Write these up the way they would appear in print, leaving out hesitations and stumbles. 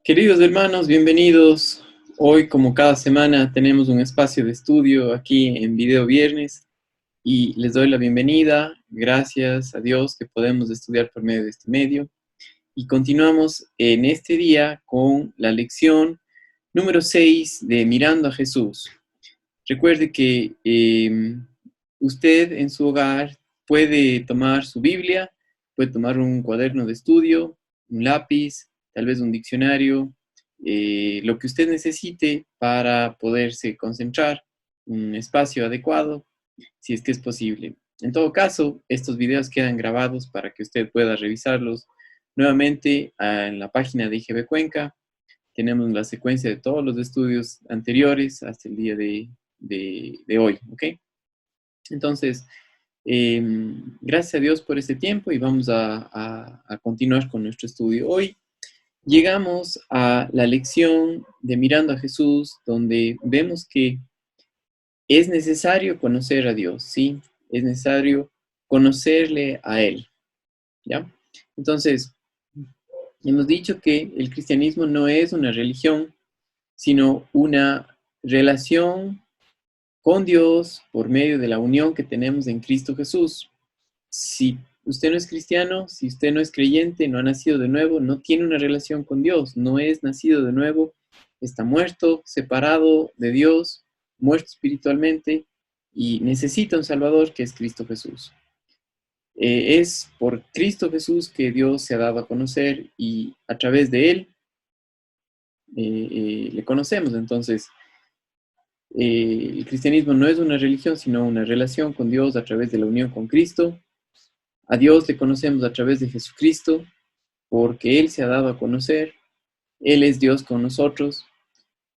Queridos hermanos, bienvenidos. Hoy, como cada semana, tenemos un espacio de estudio aquí en Video Viernes y les doy la bienvenida. Gracias a Dios que podemos estudiar por medio de este medio. Y continuamos en este día con la lección número 6 de Mirando a Jesús. Recuerde que usted en su hogar puede tomar su Biblia, puede tomar un cuaderno de estudio, un lápiz, tal vez un diccionario, lo que usted necesite para poderse concentrar, un espacio adecuado, si es que es posible. En todo caso, estos videos quedan grabados para que usted pueda revisarlos nuevamente en la página de IGB Cuenca. Tenemos la secuencia de todos los estudios anteriores hasta el día de hoy, ¿ok? Entonces, gracias a Dios por este tiempo y vamos a continuar con nuestro estudio. Hoy llegamos a la lección de Mirando a Jesús, donde vemos que es necesario conocer a Dios, ¿sí? Es necesario conocerle a Él, ¿ya? Entonces, hemos dicho que el cristianismo no es una religión, sino una relación con Dios por medio de la unión que tenemos en Cristo Jesús. Si usted no es cristiano, si usted no es creyente, no ha nacido de nuevo, no tiene una relación con Dios, no es nacido de nuevo, está muerto, separado de Dios, muerto espiritualmente y necesita un Salvador que es Cristo Jesús. Es por Cristo Jesús que Dios se ha dado a conocer y a través de Él le conocemos. Entonces, el cristianismo no es una religión, sino una relación con Dios a través de la unión con Cristo. A Dios le conocemos a través de Jesucristo, porque Él se ha dado a conocer. Él es Dios con nosotros.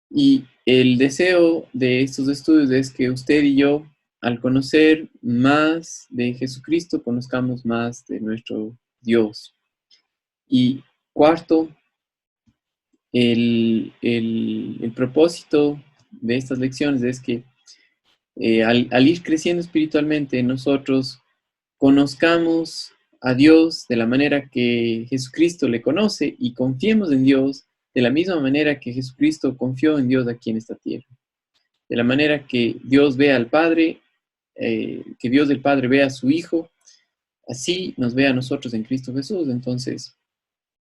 Y el deseo de estos estudios es que usted y yo, al conocer más de Jesucristo, conozcamos más de nuestro Dios. Y cuarto, el propósito de estas lecciones es que al ir creciendo espiritualmente, nosotros conozcamos a Dios de la manera que Jesucristo le conoce y confiemos en Dios de la misma manera que Jesucristo confió en Dios aquí en esta tierra. De la manera que Dios ve al Padre, que Dios del Padre ve a su Hijo, así nos ve a nosotros en Cristo Jesús. Entonces,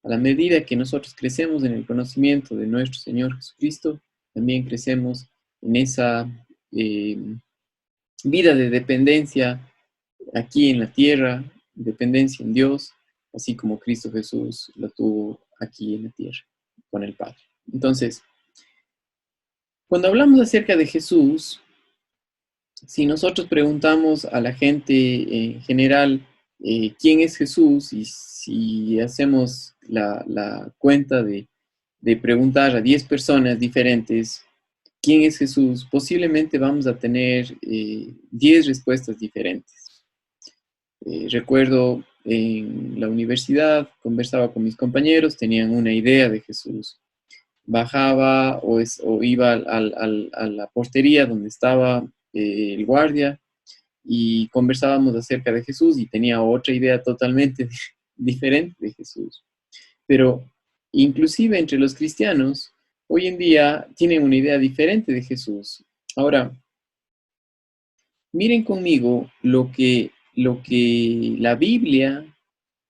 a la medida que nosotros crecemos en el conocimiento de nuestro Señor Jesucristo, también crecemos en esa eh, vida de dependencia aquí en la tierra, dependencia en Dios, así como Cristo Jesús lo tuvo aquí en la tierra, con el Padre. Entonces, cuando hablamos acerca de Jesús, si nosotros preguntamos a la gente en general quién es Jesús, y si hacemos la cuenta de preguntar a 10 personas diferentes quién es Jesús, posiblemente vamos a tener 10 respuestas diferentes. Recuerdo en la universidad, conversaba con mis compañeros, tenían una idea de Jesús. Bajaba o iba a la portería donde estaba el guardia y conversábamos acerca de Jesús y tenía otra idea totalmente diferente de Jesús. Pero inclusive entre los cristianos, hoy en día tienen una idea diferente de Jesús. Ahora, miren conmigo lo que la Biblia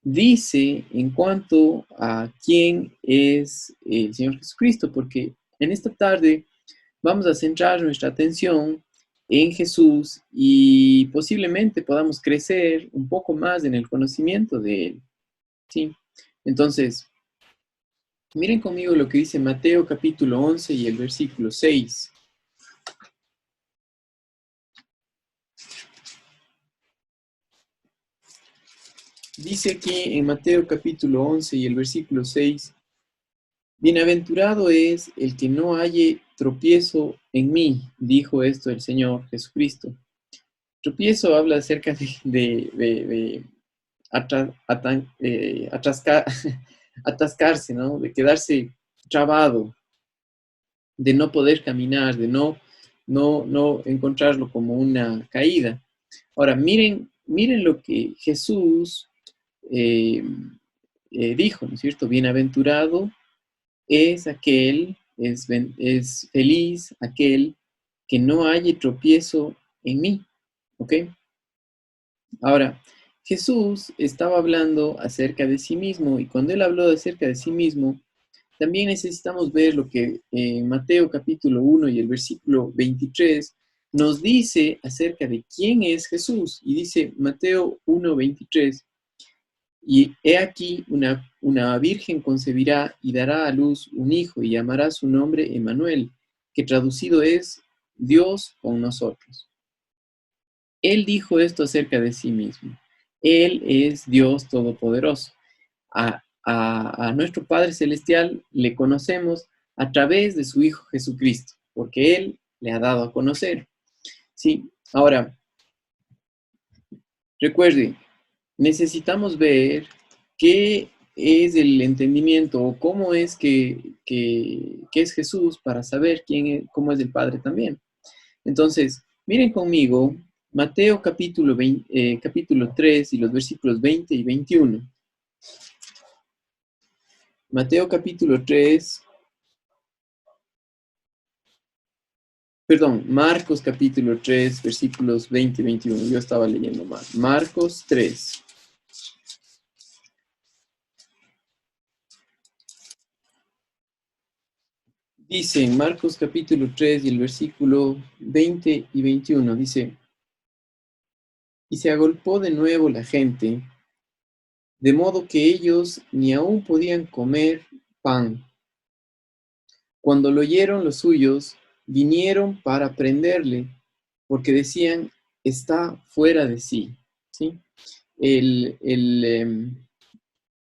dice en cuanto a quién es el Señor Jesucristo, porque en esta tarde vamos a centrar nuestra atención en Jesús y posiblemente podamos crecer un poco más en el conocimiento de Él. ¿Sí? Entonces, miren conmigo lo que dice Mateo capítulo 11 y el versículo 6. Dice aquí en Mateo capítulo 11 y el versículo 6, bienaventurado es el que no halle tropiezo en mí, dijo esto el Señor Jesucristo. Tropiezo habla acerca de atascarse, ¿no? De quedarse trabado, de no poder caminar, de no encontrarlo como una caída. Ahora, miren lo que Jesús eh, dijo, ¿no es cierto? Bienaventurado es feliz aquel que no halle tropiezo en mí. ¿Ok? Ahora, Jesús estaba hablando acerca de sí mismo y cuando él habló acerca de sí mismo, también necesitamos ver lo que Mateo capítulo 1 y el versículo 23 nos dice acerca de quién es Jesús. Y dice Mateo 1:23, y he aquí una virgen concebirá y dará a luz un hijo y llamará su nombre Emmanuel, que traducido es Dios con nosotros. Él dijo esto acerca de sí mismo. Él es Dios Todopoderoso. A nuestro Padre Celestial le conocemos a través de su Hijo Jesucristo, porque Él le ha dado a conocer. Sí, ahora, recuerde, necesitamos ver qué es el entendimiento o cómo es que es Jesús para saber cómo es el Padre también. Entonces, miren conmigo Mateo capítulo 3 y los versículos 20 y 21. Mateo capítulo 3, perdón, Marcos capítulo 3, versículos 20 y 21. Yo estaba leyendo mal. Marcos 3. Dice en Marcos capítulo 3 y el versículo 20 y 21, dice, y se agolpó de nuevo la gente, de modo que ellos ni aún podían comer pan. Cuando lo oyeron los suyos, vinieron para prenderle, porque decían, está fuera de sí. ¿Sí? El, el, em,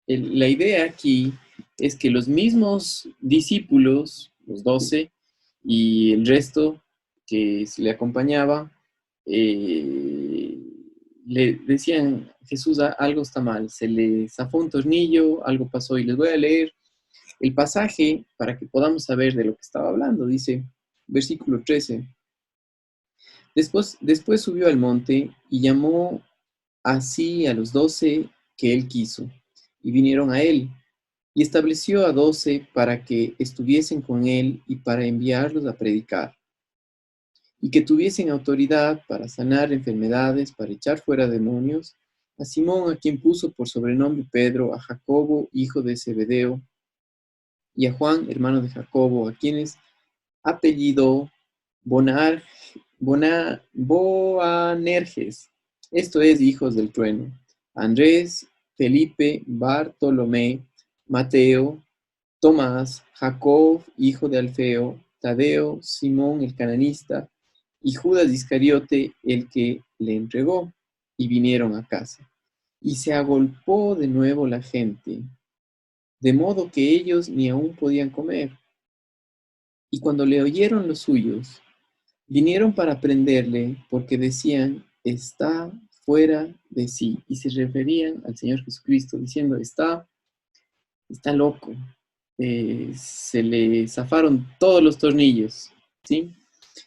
la idea aquí es que los mismos discípulos, los 12, y el resto que se le acompañaba, eh, le decían, Jesús, algo está mal, se le zafó un tornillo, algo pasó, y les voy a leer el pasaje para que podamos saber de lo que estaba hablando. Dice, versículo 13, después subió al monte y llamó así a los 12 que él quiso, y vinieron a él, y estableció a 12 para que estuviesen con él y para enviarlos a predicar, y que tuviesen autoridad para sanar enfermedades, para echar fuera demonios, a Simón, a quien puso por sobrenombre Pedro, a Jacobo, hijo de Zebedeo, y a Juan, hermano de Jacobo, a quienes apellidó Boanerges, esto es, hijos del trueno, Andrés, Felipe, Bartolomé, Mateo, Tomás, Jacob, hijo de Alfeo, Tadeo, Simón el cananista, y Judas Iscariote, el que le entregó, y vinieron a casa. Y se agolpó de nuevo la gente, de modo que ellos ni aún podían comer. Y cuando le oyeron los suyos, vinieron para prenderle, porque decían, está fuera de sí. Y se referían al Señor Jesucristo, diciendo, está loco. Se le zafaron todos los tornillos, ¿sí?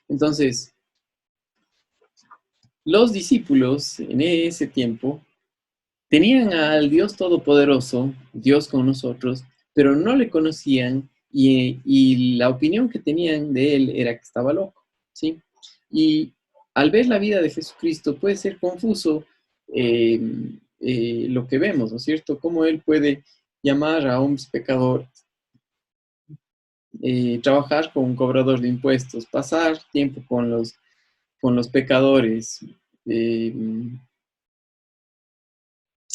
Entonces, los discípulos en ese tiempo tenían al Dios Todopoderoso, Dios con nosotros, pero no le conocían y la opinión que tenían de él era que estaba loco, ¿sí? Y al ver la vida de Jesucristo puede ser confuso eh, lo que vemos, ¿no es cierto? Cómo él puede llamar a un pecador, trabajar con un cobrador de impuestos, pasar tiempo con los pecadores, eh,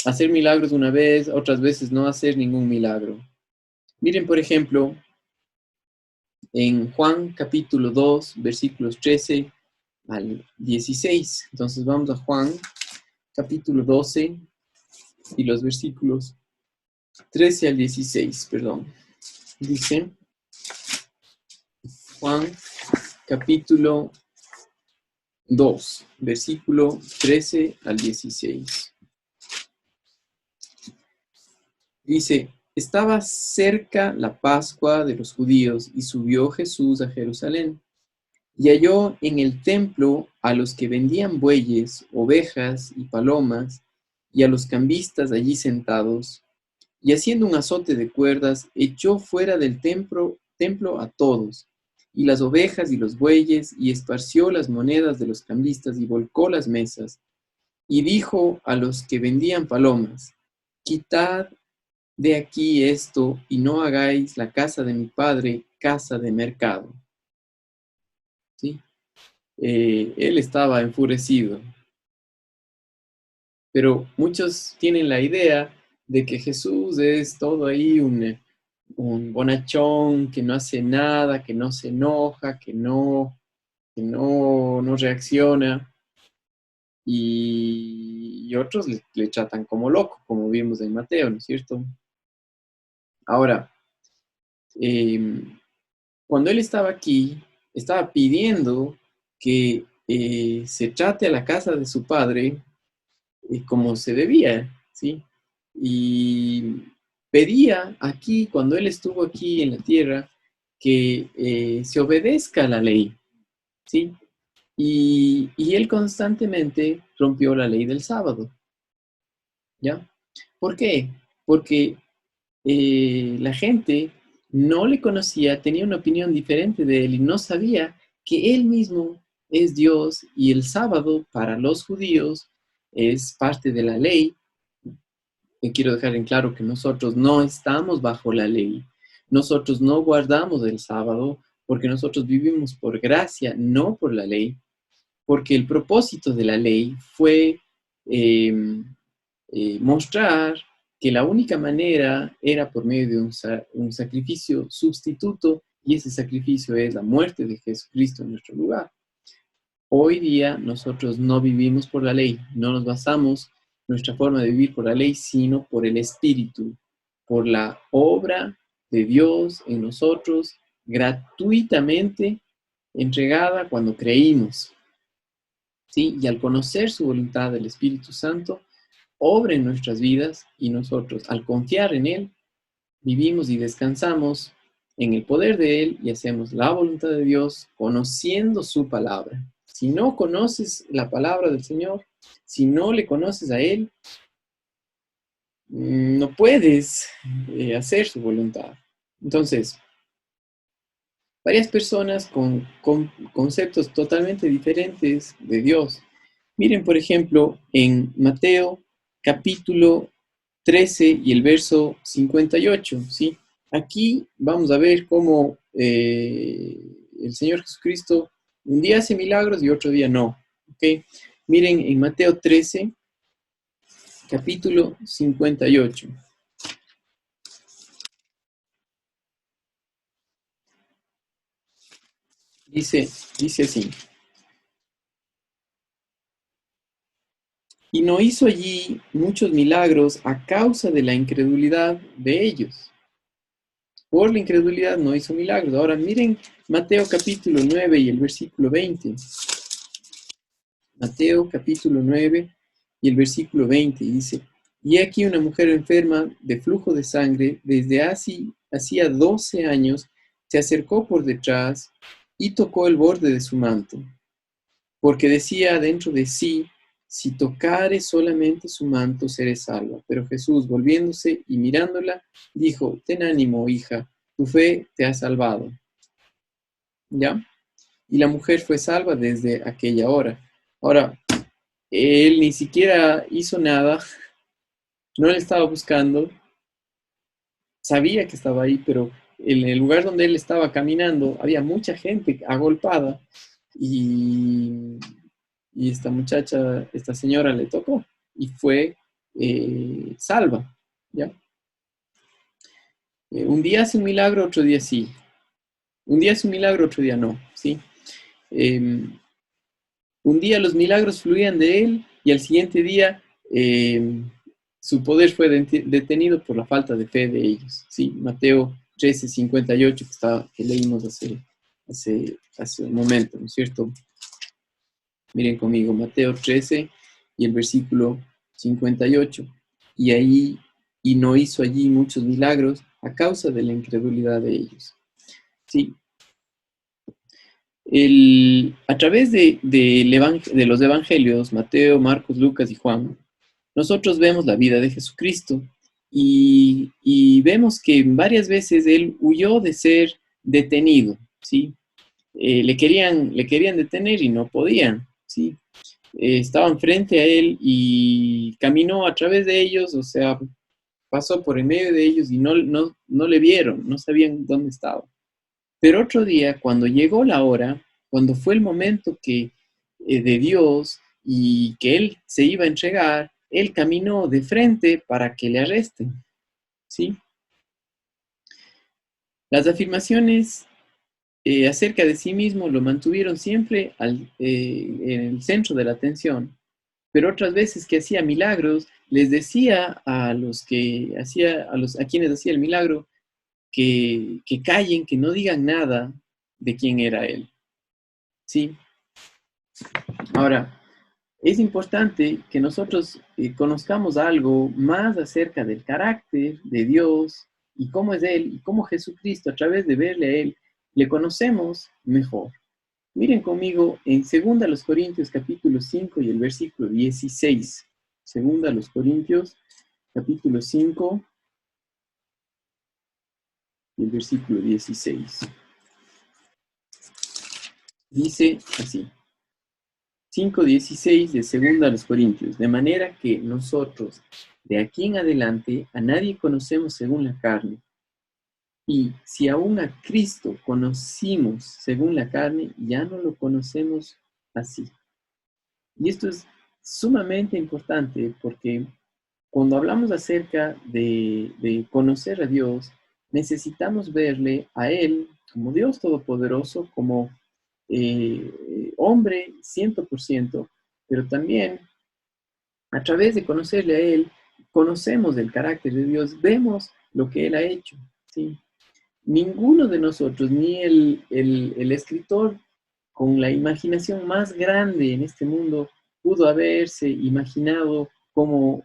hacer milagros una vez, otras veces no hacer ningún milagro. Miren, por ejemplo, en Juan capítulo 2, versículos 13 al 16. Entonces vamos a Juan capítulo 12 y los versículos 13 al 16, perdón. Dice Juan capítulo 2, versículo 13 al 16. Dice, estaba cerca la Pascua de los judíos y subió Jesús a Jerusalén y halló en el templo a los que vendían bueyes, ovejas y palomas y a los cambistas allí sentados y haciendo un azote de cuerdas, echó fuera del templo a todos, y las ovejas y los bueyes, y esparció las monedas de los cambistas, y volcó las mesas, y dijo a los que vendían palomas, quitad de aquí esto, y no hagáis la casa de mi padre casa de mercado. ¿Sí? Él estaba enfurecido, pero muchos tienen la idea de que Jesús es todo ahí un bonachón, que no hace nada, que no se enoja, que no reacciona, y otros le tratan como loco, como vimos en Mateo, ¿no es cierto? Ahora, eh, cuando él estaba aquí, estaba pidiendo que se trate a la casa de su padre como se debía, ¿sí? Y pedía aquí, cuando él estuvo aquí en la tierra, que se obedezca a la ley, ¿sí? Y él constantemente rompió la ley del sábado, ¿ya? ¿Por qué? Porque la gente no le conocía, tenía una opinión diferente de él y no sabía que él mismo es Dios y el sábado para los judíos es parte de la ley. Y quiero dejar en claro que nosotros no estamos bajo la ley. Nosotros no guardamos el sábado porque nosotros vivimos por gracia, no por la ley, porque el propósito de la ley fue eh, mostrar que la única manera era por medio de un sacrificio sustituto, y ese sacrificio es la muerte de Jesucristo en nuestro lugar. Hoy día nosotros no vivimos por la ley, no nos basamos nuestra forma de vivir por la ley, sino por el Espíritu, por la obra de Dios en nosotros, gratuitamente entregada cuando creímos. ¿Sí? Y al conocer su voluntad, el Espíritu Santo obra en nuestras vidas, y nosotros, al confiar en Él, vivimos y descansamos en el poder de Él y hacemos la voluntad de Dios conociendo su palabra. Si no conoces la palabra del Señor, si no le conoces a Él, no puedes hacer su voluntad. Entonces, varias personas con conceptos totalmente diferentes de Dios. Miren, por ejemplo, en Mateo capítulo 13 y el verso 58, ¿sí? Aquí vamos a ver cómo el Señor Jesucristo un día hace milagros y otro día no, ¿ok? Miren en Mateo 13, capítulo 58. Dice así. Y no hizo allí muchos milagros a causa de la incredulidad de ellos. Por la incredulidad no hizo milagros. Ahora miren Mateo capítulo 9 y el versículo 20. Mateo capítulo 9 y el versículo 20 dice, y aquí una mujer enferma de flujo de sangre desde hacía 12 años se acercó por detrás y tocó el borde de su manto, porque decía dentro de sí, si tocare solamente su manto, seré salva. Pero Jesús, volviéndose y mirándola, dijo, ten ánimo, hija, tu fe te ha salvado. ¿Ya? Y la mujer fue salva desde aquella hora. Ahora, él ni siquiera hizo nada, no le estaba buscando, sabía que estaba ahí, pero en el lugar donde él estaba caminando había mucha gente agolpada, y esta muchacha, esta señora le tocó y fue salva, ¿ya? Un día hace un milagro, otro día sí. Un día hace un milagro, otro día no, ¿sí? Eh, un día los milagros fluían de él y al siguiente día su poder fue detenido por la falta de fe de ellos, ¿sí? Mateo 13:58 que leímos hace un momento, ¿no es cierto? Miren conmigo, Mateo 13 y el versículo 58. Y ahí, y no hizo allí muchos milagros a causa de la incredulidad de ellos. Sí. A través de los evangelios, Mateo, Marcos, Lucas y Juan, nosotros vemos la vida de Jesucristo y vemos que varias veces él huyó de ser detenido, ¿sí? Le querían detener y no podían, ¿sí? Estaban frente a él y caminó a través de ellos, o sea, pasó por en medio de ellos y no le vieron, no sabían dónde estaba. Pero otro día, cuando llegó la hora, cuando fue el momento de Dios y que él se iba a entregar, él caminó de frente para que le arresten, ¿sí? Las afirmaciones acerca de sí mismo lo mantuvieron siempre en el centro de la atención, pero otras veces que hacía milagros, les decía a quienes hacía el milagro que callen, que no digan nada de quién era él, ¿sí? Ahora, es importante que nosotros conozcamos algo más acerca del carácter de Dios y cómo es Él y cómo Jesucristo, a través de verle a Él, le conocemos mejor. Miren conmigo en 2 Corintios capítulo 5 y el versículo 16. 2 Corintios capítulo 5 y el versículo 16. Dice así. 5:16 de 2 de manera que nosotros de aquí en adelante a nadie conocemos según la carne, y si aún a Cristo conocimos según la carne, ya no lo conocemos así. Y esto es sumamente importante porque cuando hablamos acerca de conocer a Dios, necesitamos verle a Él como Dios Todopoderoso, como hombre 100%, pero también a través de conocerle a Él, conocemos el carácter de Dios, vemos lo que Él ha hecho, ¿sí? Ninguno de nosotros, ni el escritor con la imaginación más grande en este mundo, pudo haberse imaginado cómo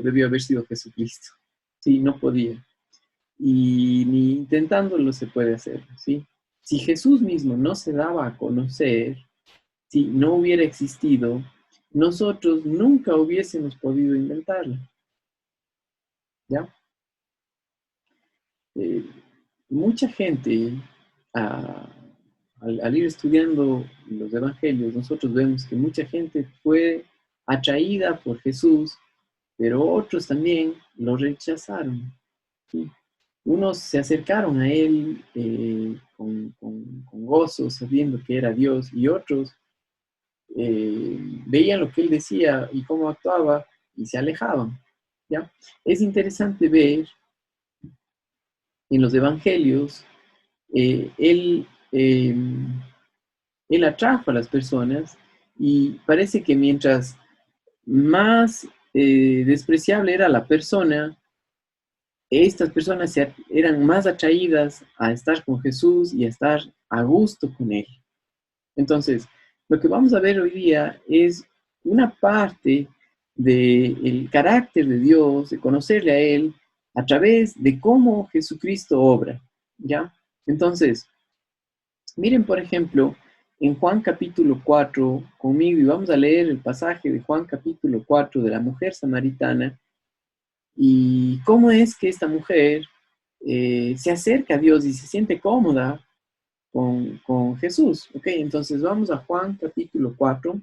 debió haber sido Jesucristo. Sí, no podía. Y ni intentándolo se puede hacer, ¿sí? Si Jesús mismo no se daba a conocer, si no hubiera existido, nosotros nunca hubiésemos podido inventarlo, ¿ya? Eh, Mucha gente, ah, al ir estudiando los evangelios, nosotros vemos que mucha gente fue atraída por Jesús, pero otros también lo rechazaron, ¿sí? Unos se acercaron a él con gozo, sabiendo que era Dios, y otros veían lo que él decía y cómo actuaba y se alejaban, ¿ya? Es interesante ver en los evangelios, él, él atrajo a las personas y parece que mientras más despreciable era la persona, estas personas eran más atraídas a estar con Jesús y a estar a gusto con él. Entonces, lo que vamos a ver hoy día es una parte del carácter de Dios, de conocerle a Él, a través de cómo Jesucristo obra, ¿ya? Entonces, miren, por ejemplo, en Juan capítulo 4, conmigo, y vamos a leer el pasaje de Juan capítulo 4 de la mujer samaritana, y cómo es que esta mujer se acerca a Dios y se siente cómoda con Jesús. Ok, entonces vamos a Juan capítulo 4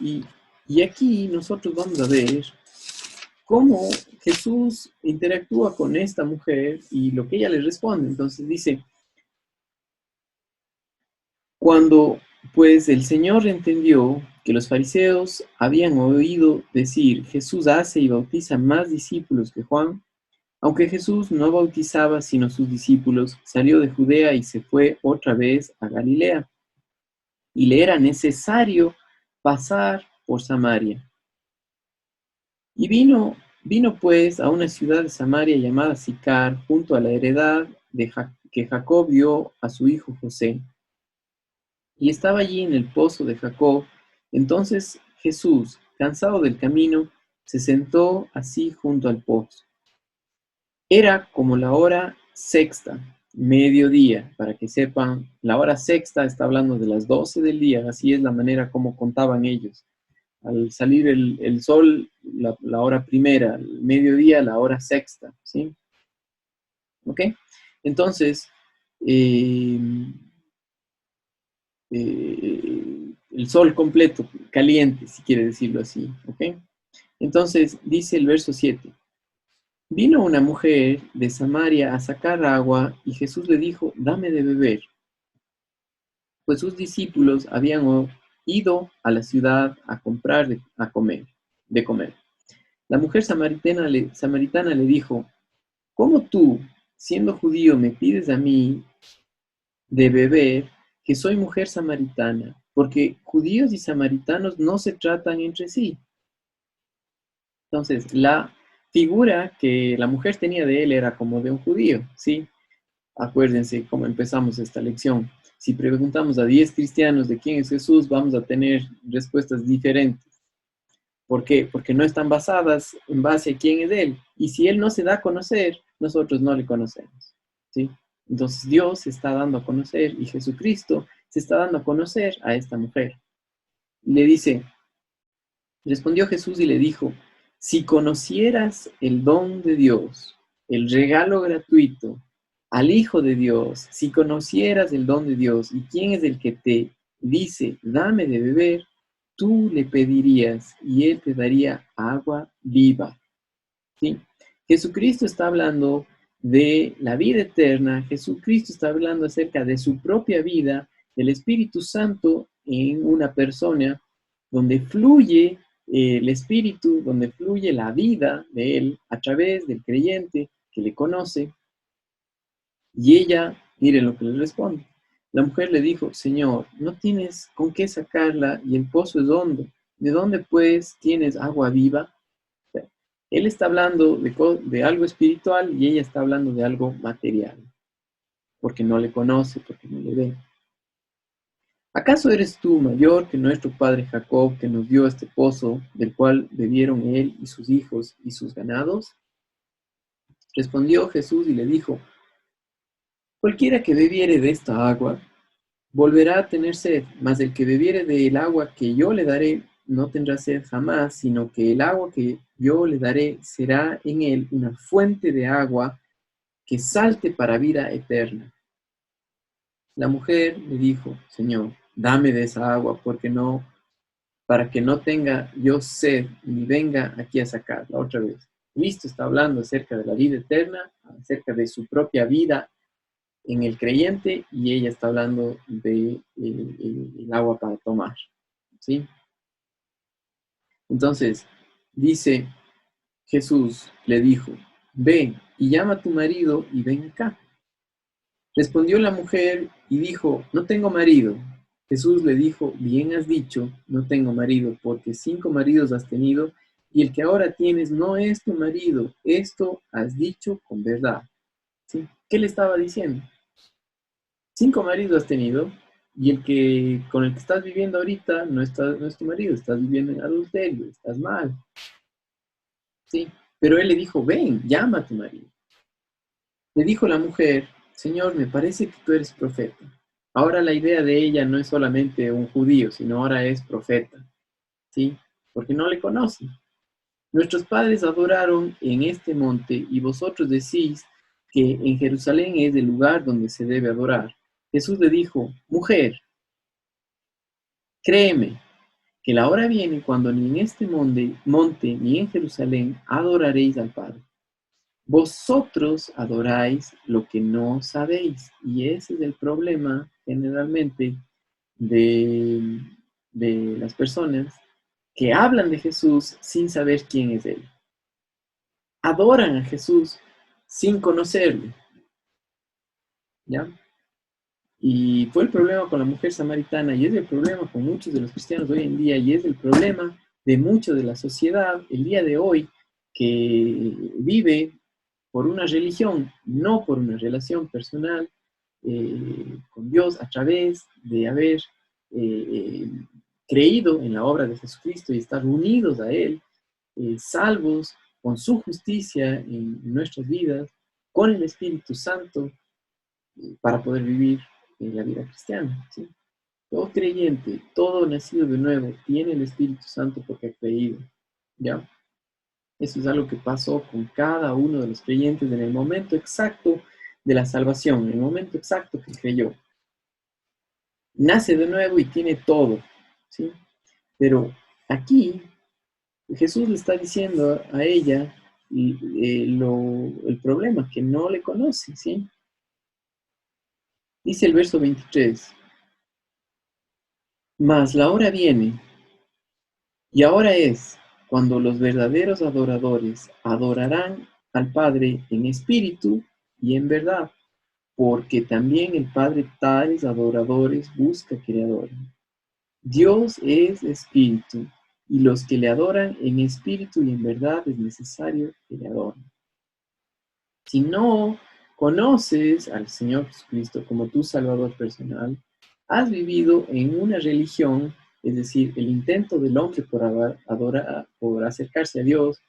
y, y aquí nosotros vamos a ver cómo Jesús interactúa con esta mujer y lo que ella le responde. Entonces dice, cuando pues el Señor entendió que los fariseos habían oído decir, Jesús hace y bautiza más discípulos que Juan, aunque Jesús no bautizaba sino sus discípulos, salió de Judea y se fue otra vez a Galilea. Y le era necesario pasar por Samaria. Y vino pues a una ciudad de Samaria llamada Sicar, junto a la heredad que Jacob dio a su hijo José. Y estaba allí en el pozo de Jacob. Entonces Jesús, cansado del camino, se sentó así junto al pozo. Era como la hora sexta, mediodía, para que sepan, la hora sexta está hablando de las 12 del día, así es la manera como contaban ellos. al salir el sol, la hora primera, el mediodía, la hora sexta, ¿sí? ¿Ok? Entonces, eh, el sol completo, caliente, si quiere decirlo así, ¿ok? Entonces, dice el verso 7. Vino una mujer de Samaria a sacar agua y Jesús le dijo, dame de beber, pues sus discípulos habían ido a la ciudad a comprar de comer. La mujer samaritana le dijo, ¿cómo tú, siendo judío, me pides a mí de beber, que soy mujer samaritana? Porque judíos y samaritanos no se tratan entre sí. Entonces, la figura que la mujer tenía de él era como de un judío, ¿sí? Acuérdense cómo empezamos esta lección. Si preguntamos a 10 cristianos de quién es Jesús, vamos a tener respuestas diferentes. ¿Por qué? Porque no están basadas en base a quién es Él. Y si Él no se da a conocer, nosotros no le conocemos, ¿sí? Entonces Dios se está dando a conocer y Jesucristo se está dando a conocer a esta mujer. Le dice, respondió Jesús y le dijo, si conocieras el don de Dios, el regalo gratuito al Hijo de Dios, si conocieras el don de Dios y quién es el que te dice, dame de beber, tú le pedirías y Él te daría agua viva. ¿Sí? Jesucristo está hablando de la vida eterna, Jesucristo está hablando acerca de su propia vida, del Espíritu Santo en una persona donde fluye el Espíritu, donde fluye la vida de Él a través del creyente que le conoce. Y ella, miren lo que le responde. La mujer le dijo, Señor, no tienes con qué sacarla y el pozo es hondo. ¿De dónde pues tienes agua viva? Él está hablando de algo espiritual y ella está hablando de algo material, porque no le conoce, porque no le ve. ¿Acaso eres tú mayor que nuestro padre Jacob, que nos dio este pozo, del cual bebieron él y sus hijos y sus ganados? Respondió Jesús y le dijo, cualquiera que bebiere de esta agua, volverá a tener sed, mas el que bebiere del agua que yo le daré, no tendrá sed jamás, sino que el agua que yo le daré será en él una fuente de agua que salte para vida eterna. La mujer le dijo, Señor, dame de esa agua, para que no tenga yo sed, ni venga aquí a sacarla otra vez. Cristo está hablando acerca de la vida eterna, acerca de su propia vida en el creyente, y ella está hablando de el agua para tomar, ¿sí? Entonces, dice Jesús, le dijo, ven y llama a tu marido y ven acá. Respondió la mujer y dijo, no tengo marido. Jesús le dijo, bien has dicho, no tengo marido, porque 5 maridos has tenido, y el que ahora tienes no es tu marido. Esto has dicho con verdad. ¿Sí? ¿Qué le estaba diciendo? 5 maridos has tenido, y con el que estás viviendo ahorita no es tu marido, estás viviendo en adulterio, estás mal. ¿Sí? Pero él le dijo, ven, llama a tu marido. Le dijo la mujer, Señor, me parece que tú eres profeta. Ahora la idea de ella no es solamente un judío, sino ahora es profeta, ¿sí? Porque no le conocen. Nuestros padres adoraron en este monte y vosotros decís que en Jerusalén es el lugar donde se debe adorar. Jesús le dijo, mujer, créeme que la hora viene cuando ni en este monte ni en Jerusalén adoraréis al Padre. Vosotros adoráis lo que no sabéis. Y ese es el problema generalmente de, de las personas que hablan de Jesús sin saber quién es Él. Adoran a Jesús sin conocerlo, ¿ya? Y fue el problema con la mujer samaritana y es el problema con muchos de los cristianos hoy en día y es el problema de mucho de la sociedad el día de hoy que vive por una religión, no por una relación personal con Dios a través de haber eh, creído en la obra de Jesucristo y estar unidos a Él, salvos con su justicia en nuestras vidas, con el Espíritu Santo, para poder vivir la vida cristiana, ¿sí? Todo creyente, todo nacido de nuevo, tiene el Espíritu Santo porque ha creído. ¿Ya? Eso es algo que pasó con cada uno de los creyentes en el momento exacto de la salvación, en el momento exacto que creyó. Nace de nuevo y tiene todo, ¿sí? Pero aquí Jesús le está diciendo a ella el problema, que no le conoce, ¿sí? Dice el verso 23, mas la hora viene, y ahora es, cuando los verdaderos adoradores adorarán al Padre en espíritu y en verdad, porque también el Padre tales adoradores busca que le adoren. Dios es espíritu, y los que le adoran en espíritu y en verdad es necesario que le adoren. Si no conoces al Señor Jesucristo como tu Salvador personal, has vivido en una religión, es decir, el intento del hombre por acercarse a Dios,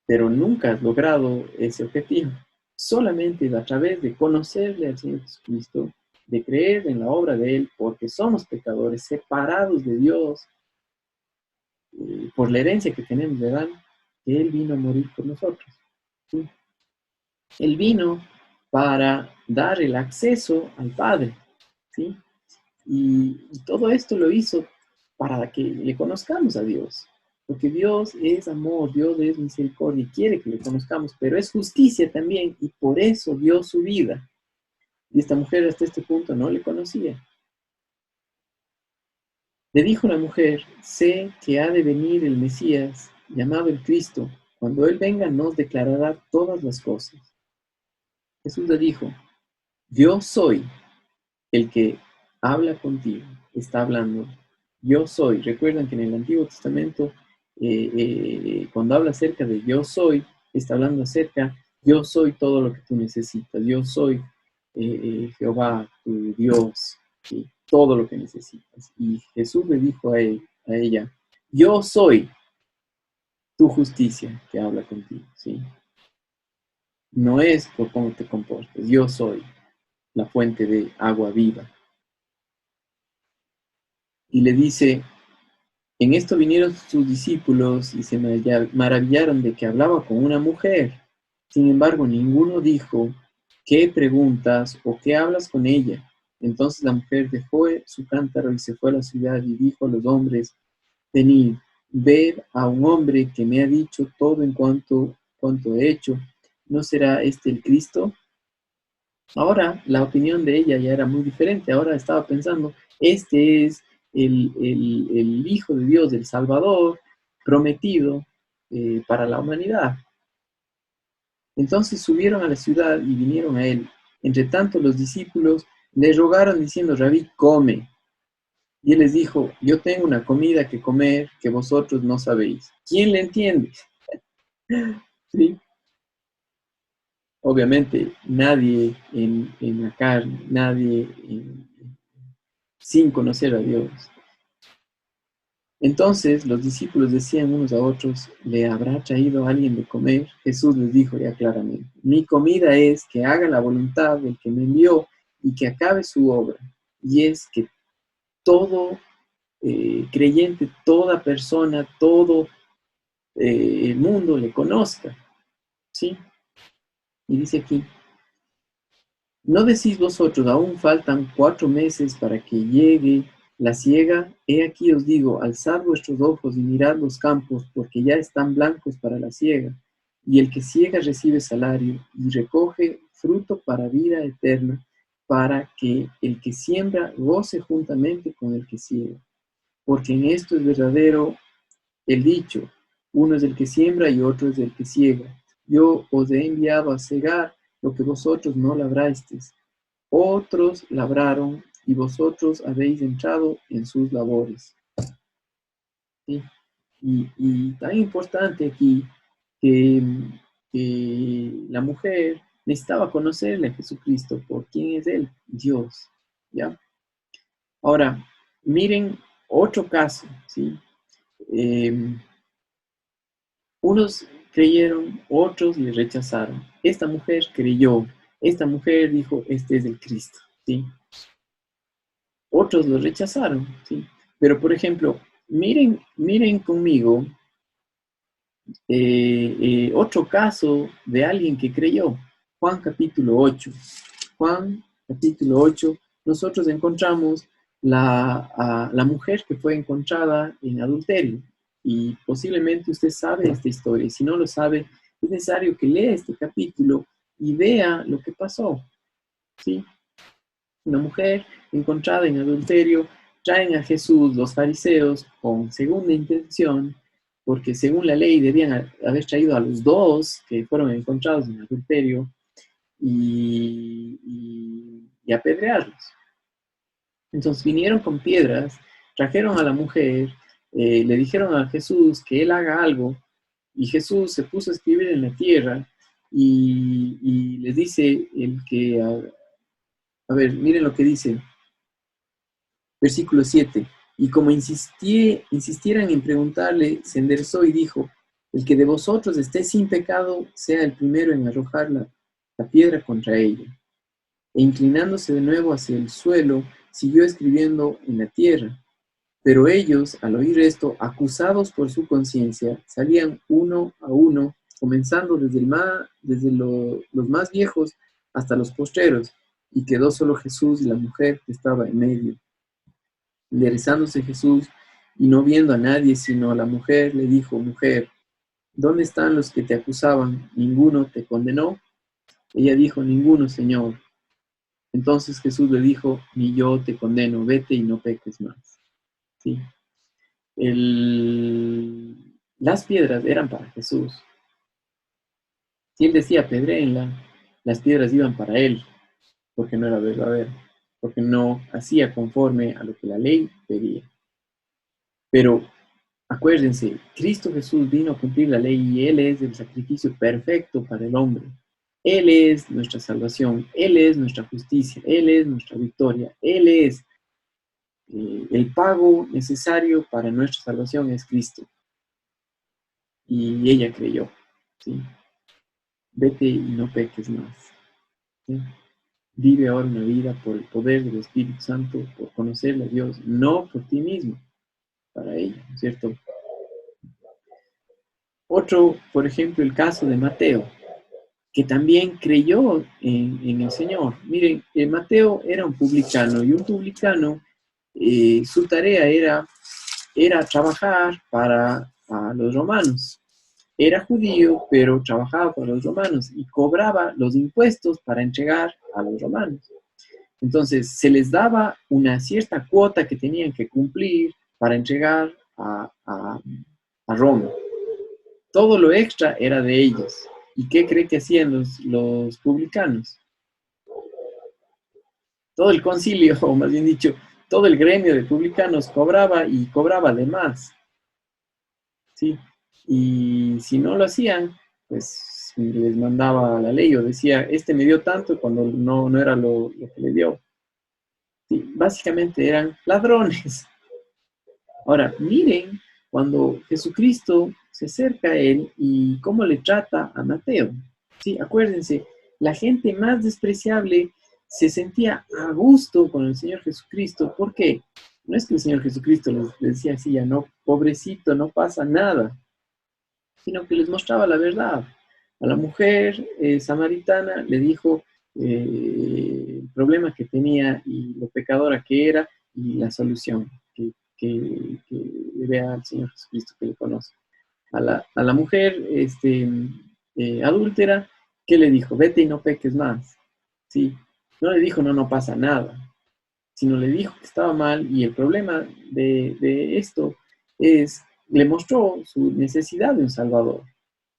pero nunca has logrado ese objetivo. Solamente es a través de conocerle al Señor Jesucristo, de creer en la obra de Él, porque somos pecadores separados de Dios por la herencia que tenemos de Adán, que Él vino a morir por nosotros. ¿Sí? Él vino para dar el acceso al Padre, ¿sí? Y todo esto lo hizo para que le conozcamos a Dios, porque Dios es amor, Dios es misericordia y quiere que le conozcamos, pero es justicia también y por eso dio su vida. Y esta mujer hasta este punto no le conocía. Le dijo la mujer, sé que ha de venir el Mesías, llamado el Cristo. Cuando Él venga nos declarará todas las cosas. Jesús le dijo, yo soy el que habla contigo, está hablando. Yo soy. Recuerdan que en el Antiguo Testamento, cuando habla acerca de yo soy, está hablando acerca, yo soy todo lo que tú necesitas. Yo soy Jehová, tu Dios, ¿sí? Todo lo que necesitas. Y Jesús le dijo a ella, yo soy tu justicia que habla contigo, ¿sí? No es por cómo te comportes, yo soy la fuente de agua viva. Y le dice, en esto vinieron sus discípulos y se maravillaron de que hablaba con una mujer. Sin embargo, ninguno dijo, ¿qué preguntas o qué hablas con ella? Entonces la mujer dejó su cántaro y se fue a la ciudad y dijo a los hombres, venid, ved a un hombre que me ha dicho todo en cuanto he hecho. ¿No será este el Cristo? Ahora la opinión de ella ya era muy diferente. Ahora estaba pensando, este es el Hijo de Dios, el Salvador prometido para la humanidad. Entonces subieron a la ciudad y vinieron a él. Entre tanto los discípulos le rogaron diciendo, Rabí, come. Y él les dijo, yo tengo una comida que comer que vosotros no sabéis. ¿Quién le entiende? ¿Sí? Obviamente nadie en la carne, nadie sin conocer a Dios. Entonces los discípulos decían unos a otros, ¿le habrá traído alguien de comer? Jesús les dijo ya claramente, mi comida es que haga la voluntad del que me envió y que acabe su obra. Y es que todo creyente, toda persona, todo el mundo le conozca. ¿Sí? Y dice aquí, ¿no decís vosotros, aún faltan 4 meses para que llegue la siega? He aquí os digo, alzad vuestros ojos y mirad los campos, porque ya están blancos para la siega. Y el que siega recibe salario y recoge fruto para vida eterna, para que el que siembra goce juntamente con el que siega. Porque en esto es verdadero el dicho, uno es el que siembra y otro es el que siega. Yo os he enviado a cegar lo que vosotros no labrasteis. Otros labraron y vosotros habéis entrado en sus labores. ¿Sí? Y tan importante aquí que, que la mujer necesitaba conocerle a Jesucristo por quién es Él, Dios. ¿Ya? Ahora, miren otro caso, ¿sí? Unos creyeron, otros le rechazaron. Esta mujer creyó, esta mujer dijo, este es el Cristo, ¿sí? Otros lo rechazaron, ¿sí? Pero, por ejemplo, miren conmigo otro caso de alguien que creyó. Juan capítulo 8. Juan capítulo 8, nosotros encontramos la mujer que fue encontrada en adulterio. Y posiblemente usted sabe esta historia. Y si no lo sabe, es necesario que lea este capítulo y vea lo que pasó. ¿Sí? Una mujer encontrada en adulterio, traen a Jesús los fariseos con segunda intención, porque según la ley debían haber traído a los dos que fueron encontrados en adulterio y apedrearlos. Entonces vinieron con piedras, trajeron a la mujer, le dijeron a Jesús que él haga algo, y Jesús se puso a escribir en la tierra y les dice el que, a ver, miren lo que dice. Versículo 7. Y como insistieran en preguntarle, se enderezó y dijo, el que de vosotros esté sin pecado, sea el primero en arrojar la piedra contra ella. E inclinándose de nuevo hacia el suelo, siguió escribiendo en la tierra. Pero ellos, al oír esto, acusados por su conciencia, salían uno a uno, comenzando desde los más viejos hasta los postreros, y quedó solo Jesús y la mujer que estaba en medio. Enderezándose Jesús y no viendo a nadie sino a la mujer, le dijo, mujer, ¿dónde están los que te acusaban? ¿Ninguno te condenó? Ella dijo, ninguno, Señor. Entonces Jesús le dijo, ni yo te condeno, vete y no peques más. ¿Sí? Las piedras eran para Jesús. Si él decía, apedréenla, las piedras iban para él, porque no era verdadero, porque no hacía conforme a lo que la ley pedía. Pero acuérdense, Cristo Jesús vino a cumplir la ley y Él es el sacrificio perfecto para el hombre. Él es nuestra salvación, Él es nuestra justicia, Él es nuestra victoria, Él es el pago necesario para nuestra salvación es Cristo. Y ella creyó, ¿sí? Vete y no peques más. ¿Sí? Vive ahora una vida por el poder del Espíritu Santo, por conocerle a Dios, no por ti mismo, para ella, ¿no es cierto? Otro, por ejemplo, el caso de Mateo, que también creyó en el Señor. Miren, Mateo era un publicano y un publicano, su tarea era trabajar para los romanos. Era judío, pero trabajaba para los romanos y cobraba los impuestos para entregar a los romanos. Entonces, se les daba una cierta cuota que tenían que cumplir para entregar a Roma. Todo lo extra era de ellos. ¿Y qué cree que hacían los publicanos? Todo el concilio, o más bien dicho, todo el gremio de publicanos cobraba y cobraba de más. ¿Sí? Y si no lo hacían, pues les mandaba la ley o decía, este me dio tanto cuando no era lo que le dio. Sí, básicamente eran ladrones. Ahora, miren cuando Jesucristo se acerca a él y cómo le trata a Mateo. Sí, acuérdense, la gente más despreciable se sentía a gusto con el Señor Jesucristo. ¿Por qué? No es que el Señor Jesucristo les decía así, ya no, pobrecito, no pasa nada, sino que les mostraba la verdad. A la mujer samaritana le dijo el problema que tenía y lo pecadora que era y la solución que vea al Señor Jesucristo que le conoce. A la mujer adúltera, ¿qué le dijo? Vete y no peques más. ¿Sí? No le dijo, no pasa nada, sino le dijo que estaba mal y el problema de esto es, le mostró su necesidad de un Salvador.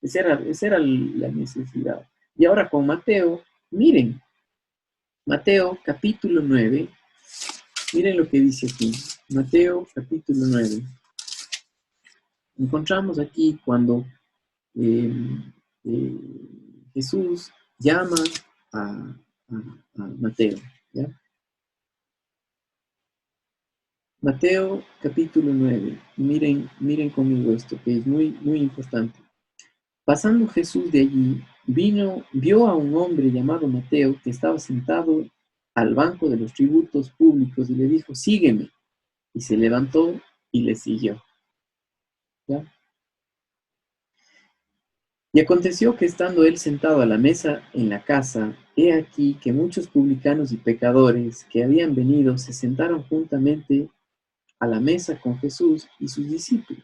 Esa era la necesidad. Y ahora con Mateo, miren, Mateo capítulo 9, miren lo que dice aquí. Mateo capítulo 9. Encontramos aquí cuando eh, eh, Jesús llama a Mateo. ¿Ya? Mateo capítulo 9. Miren conmigo esto, que es muy, muy importante. Pasando Jesús de allí, vio a un hombre llamado Mateo que estaba sentado al banco de los tributos públicos y le dijo, sígueme. Y se levantó y le siguió. ¿Ya? Y aconteció que estando él sentado a la mesa en la casa, he aquí que muchos publicanos y pecadores que habían venido se sentaron juntamente a la mesa con Jesús y sus discípulos.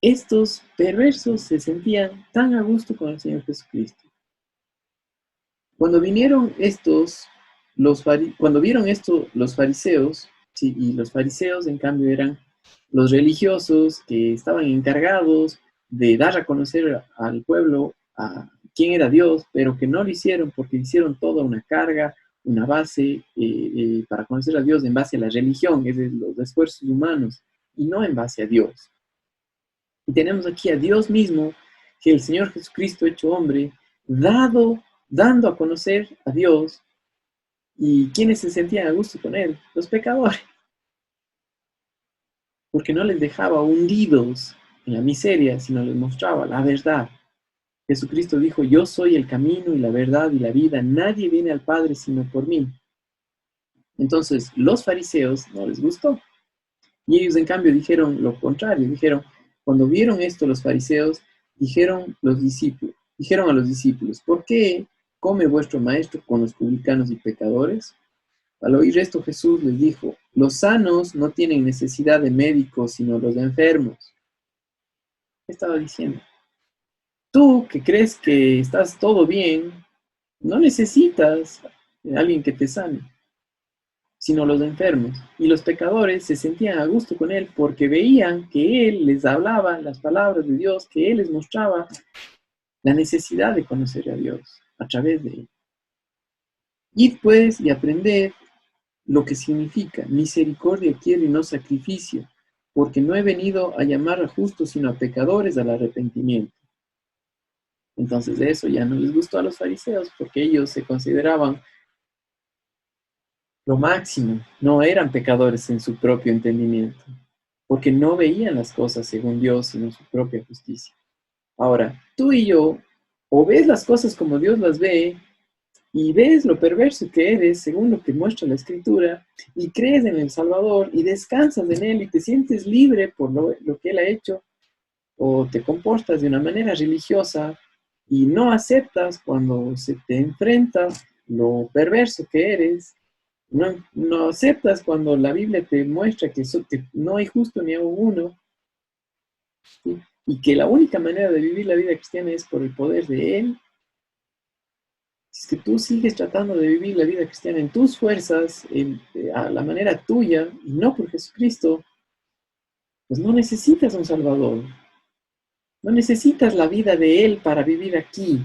Estos perversos se sentían tan a gusto con el Señor Jesucristo. Cuando vinieron estos, cuando vieron esto los fariseos, sí, y los fariseos en cambio eran los religiosos que estaban encargados de dar a conocer al pueblo a quién era Dios, pero que no lo hicieron porque hicieron toda una carga, una base para conocer a Dios en base a la religión, es decir, los esfuerzos humanos, y no en base a Dios. Y tenemos aquí a Dios mismo, que el Señor Jesucristo hecho hombre, dando a conocer a Dios, y quienes se sentían a gusto con él, los pecadores, porque no les dejaba hundidos en la miseria, sino les mostraba la verdad. Jesucristo dijo, yo soy el camino y la verdad y la vida, nadie viene al Padre sino por mí. Entonces, los fariseos no les gustó, y ellos en cambio dijeron lo contrario, cuando vieron esto los fariseos, dijeron a los discípulos, ¿por qué come vuestro maestro con los publicanos y pecadores? Al oír esto Jesús les dijo, los sanos no tienen necesidad de médicos, sino los enfermos. ¿Qué estaba diciendo? Tú que crees que estás todo bien, no necesitas de alguien que te sane, sino los enfermos. Y los pecadores se sentían a gusto con él porque veían que él les hablaba las palabras de Dios, que él les mostraba la necesidad de conocer a Dios a través de él. Id pues y aprended lo que significa misericordia quiero y no sacrificio, porque no he venido a llamar a justos sino a pecadores al arrepentimiento. Entonces de eso ya no les gustó a los fariseos porque ellos se consideraban lo máximo, no eran pecadores en su propio entendimiento, porque no veían las cosas según Dios, sino su propia justicia. Ahora, tú y yo, o ves las cosas como Dios las ve, y ves lo perverso que eres, según lo que muestra la Escritura, y crees en el Salvador, y descansas en Él, y te sientes libre por lo que Él ha hecho, o te comportas de una manera religiosa, y no aceptas cuando se te enfrenta lo perverso que eres, no aceptas cuando la Biblia te muestra que no hay justo ni aún uno, ¿sí? Y que la única manera de vivir la vida cristiana es por el poder de Él. Si es que tú sigues tratando de vivir la vida cristiana en tus fuerzas, a la manera tuya, y no por Jesucristo, pues no necesitas un Salvador. No necesitas la vida de Él para vivir aquí.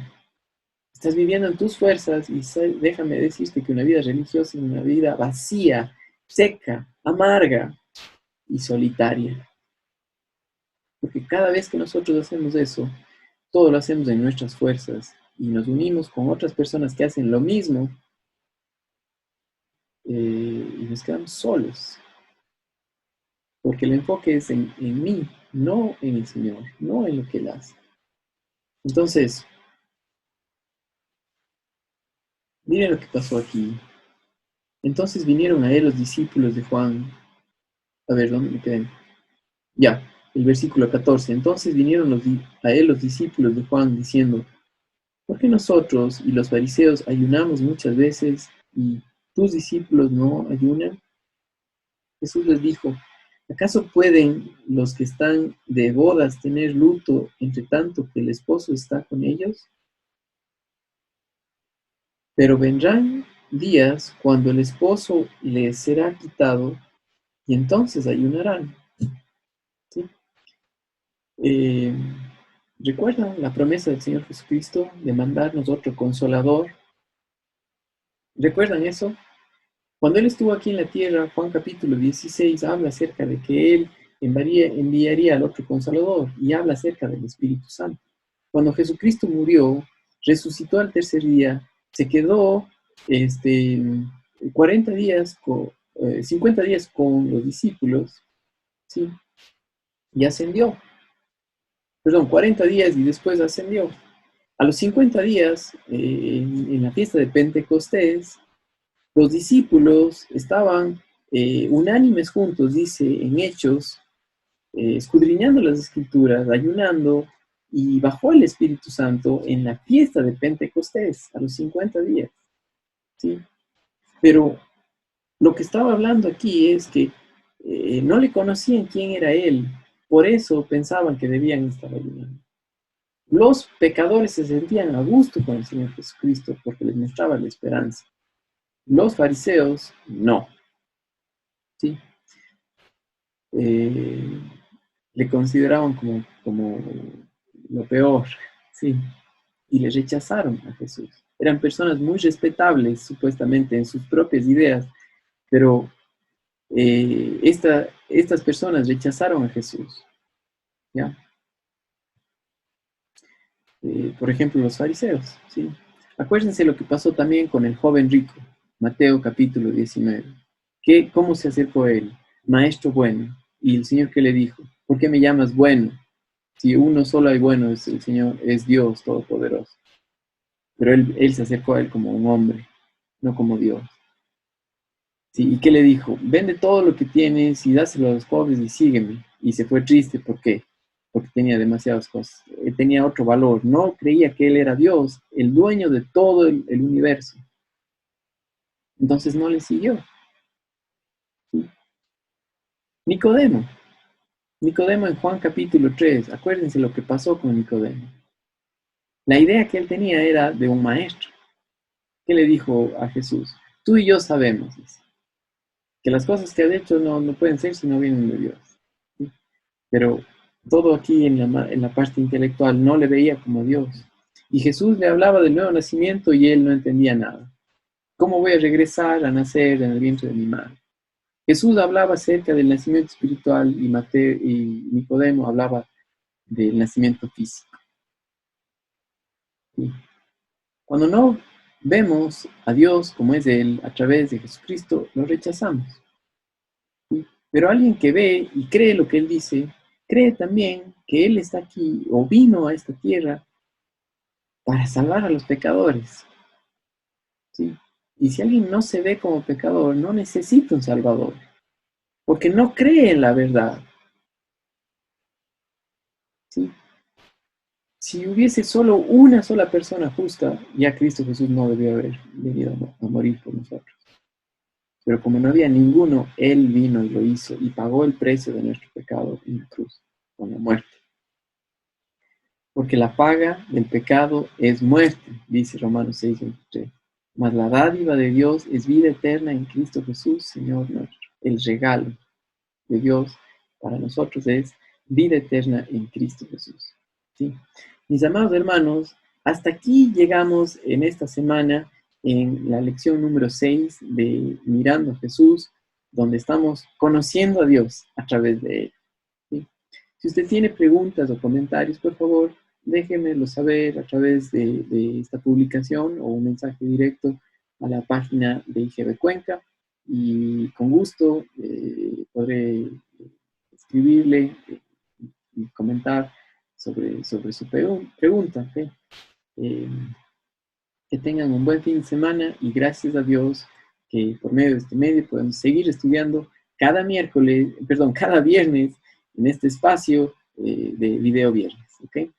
Estás viviendo en tus fuerzas y déjame decirte que una vida religiosa es una vida vacía, seca, amarga y solitaria. Porque cada vez que nosotros hacemos eso, todo lo hacemos en nuestras fuerzas y nos unimos con otras personas que hacen lo mismo y nos quedamos solos. Porque el enfoque es en mí, no en el Señor, no en lo que Él hace. Entonces, miren lo que pasó aquí. Entonces vinieron a él los discípulos de Juan. A ver, ¿dónde me quedé? Ya, el versículo 14. Entonces vinieron a él los discípulos de Juan diciendo, ¿por qué nosotros y los fariseos ayunamos muchas veces y tus discípulos no ayunan? Jesús les dijo, ¿acaso pueden los que están de bodas tener luto entre tanto que el esposo está con ellos? Pero vendrán días cuando el esposo les será quitado y entonces ayunarán. ¿Sí? Eh, ¿Recuerdan la promesa del Señor Jesucristo de mandarnos otro consolador? ¿Recuerdan eso? Cuando Él estuvo aquí en la tierra, Juan capítulo 16 habla acerca de que Él enviaría al otro consolador y habla acerca del Espíritu Santo. Cuando Jesucristo murió, resucitó al tercer día, se quedó 40 días, 50 días con los discípulos, ¿sí? Y ascendió. Perdón, 40 días y después ascendió. A los 50 días, en la fiesta de Pentecostés, Los discípulos estaban unánimes juntos, dice en Hechos, escudriñando las Escrituras, ayunando, y bajó el Espíritu Santo en la fiesta de Pentecostés, a los 50 días. ¿Sí? Pero lo que estaba hablando aquí es que no le conocían quién era él, por eso pensaban que debían estar ayunando. Los pecadores se sentían a gusto con el Señor Jesucristo porque les mostraba la esperanza. Los fariseos, no. ¿Sí? Eh, le consideraban como lo peor, ¿sí? Y le rechazaron a Jesús. Eran personas muy respetables, supuestamente, en sus propias ideas, pero estas personas rechazaron a Jesús, ¿ya? Por ejemplo, los fariseos, ¿sí? Acuérdense lo que pasó también con el joven rico, Mateo capítulo 19. ¿Cómo se acercó a él? Maestro bueno. Y el Señor, ¿qué le dijo? ¿Por qué me llamas bueno? Si uno solo hay bueno, es el Señor, es Dios Todopoderoso. Pero él se acercó a él como un hombre, no como Dios. ¿Sí? ¿Y qué le dijo? Vende todo lo que tienes y dáselo a los pobres y sígueme. Y se fue triste, ¿por qué? Porque tenía demasiadas cosas. Tenía otro valor. No creía que él era Dios, el dueño de todo el universo. Entonces no le siguió. ¿Sí? Nicodemo. Nicodemo en Juan capítulo 3. Acuérdense lo que pasó con Nicodemo. La idea que él tenía era de un maestro. ¿Qué le dijo a Jesús? Tú y yo sabemos, dice, que las cosas que has hecho no pueden ser si no vienen de Dios. ¿Sí? Pero todo aquí en la parte intelectual no le veía como Dios. Y Jesús le hablaba del nuevo nacimiento y él no entendía nada. ¿Cómo voy a regresar a nacer en el vientre de mi madre? Jesús hablaba acerca del nacimiento espiritual y Mateo y Nicodemo hablaba del nacimiento físico. ¿Sí? Cuando no vemos a Dios como es Él a través de Jesucristo, lo rechazamos. ¿Sí? Pero alguien que ve y cree lo que Él dice, cree también que Él está aquí o vino a esta tierra para salvar a los pecadores. ¿Sí? Y si alguien no se ve como pecador, no necesita un Salvador, porque no cree en la verdad. ¿Sí? Si hubiese solo una sola persona justa, ya Cristo Jesús no debió haber venido a morir por nosotros. Pero como no había ninguno, Él vino y lo hizo y pagó el precio de nuestro pecado en la cruz, con la muerte. Porque la paga del pecado es muerte, dice Romanos 6:23. Mas la dádiva de Dios es vida eterna en Cristo Jesús, Señor nuestro. El regalo de Dios para nosotros es vida eterna en Cristo Jesús. ¿Sí? Mis amados hermanos, hasta aquí llegamos en esta semana en la lección número 6 de Mirando a Jesús, donde estamos conociendo a Dios a través de Él. ¿Sí? Si usted tiene preguntas o comentarios, por favor, déjenmelo saber a través de esta publicación o un mensaje directo a la página de IGB Cuenca y con gusto podré escribirle y comentar sobre su pregunta. ¿Okay? Eh, que tengan un buen fin de semana y gracias a Dios que por medio de este medio podemos seguir estudiando cada viernes en este espacio de video viernes. ¿Okay?